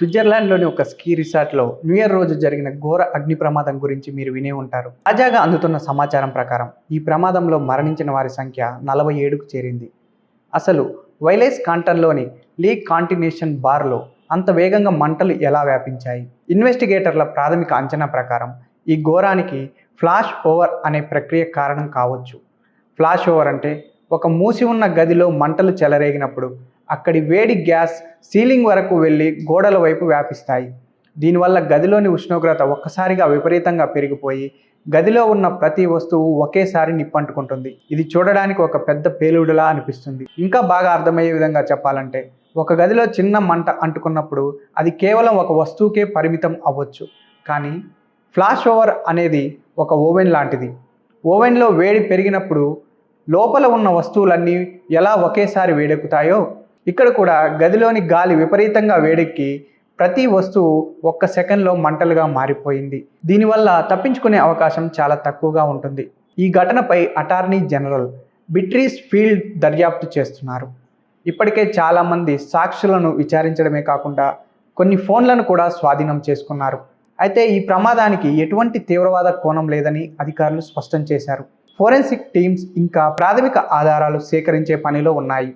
స్విట్జర్లాండ్లోని ఒక ski రిసార్ట్లో new year రోజు జరిగిన ఘోర అగ్ని ప్రమాదం గురించి మీరు వినే ఉంటారు. తాజాగా అందుతున్న సమాచారం ప్రకారం ఈ ప్రమాదంలో మరణించిన వారి సంఖ్య 47కు చేరింది. అసలు వైలేస్ కాంటన్లోని లీ కాంటినేషన్ బార్లో అంత వేగంగా మంటలు ఎలా వ్యాపించాయి? ఇన్వెస్టిగేటర్ల ప్రాథమిక అంచనా ప్రకారం ఈ ఘోరానికి ఫ్లాష్ ఓవర్ అనే ప్రక్రియ కారణం కావచ్చు. ఫ్లాష్ ఓవర్ అంటే ఒక మూసి ఉన్న గదిలో మంటలు చెలరేగినప్పుడు అక్కడి వేడి గ్యాస్ సీలింగ్ వరకు వెళ్ళి గోడల వైపు వ్యాపిస్తాయి. దీనివల్ల గదిలోని ఉష్ణోగ్రత ఒక్కసారిగా విపరీతంగా పెరిగిపోయి గదిలో ఉన్న ప్రతి వస్తువు ఒకేసారి నిప్పంటుకుంటుంది. ఇది చూడడానికి ఒక పెద్ద పేలుడులా అనిపిస్తుంది. ఇంకా బాగా అర్థమయ్యే విధంగా చెప్పాలంటే, ఒక గదిలో చిన్న మంట అంటుకున్నప్పుడు అది కేవలం ఒక వస్తువుకే పరిమితం అవ్వచ్చు. కానీ ఫ్లాష్ ఓవర్ అనేది ఒక ఓవెన్ లాంటిది. ఓవెన్లో వేడి పెరిగినప్పుడు లోపల ఉన్న వస్తువులన్నీ ఎలా ఒకేసారి వేడెక్కుతాయో, ఇక్కడ కూడా గదిలోని గాలి విపరీతంగా వేడెక్కి ప్రతి వస్తువు ఒక్క సెకండ్లో మంటలుగా మారిపోయింది. దీనివల్ల తప్పించుకునే అవకాశం చాలా తక్కువగా ఉంటుంది. ఈ ఘటనపై అటార్నీ జనరల్ బీట్రీస్ ఫీల్డ్ దర్యాప్తు చేస్తున్నారు. ఇప్పటికే చాలామంది సాక్షులను విచారించడమే కాకుండా కొన్ని ఫోన్లను కూడా స్వాధీనం చేసుకున్నారు. అయితే ఈ ప్రమాదానికి ఎటువంటి తీవ్రవాద కోణం లేదని అధికారులు స్పష్టం చేశారు. ఫోరెన్సిక్ టీమ్స్ ఇంకా ప్రాథమిక ఆధారాలు సేకరించే పనిలో ఉన్నాయి.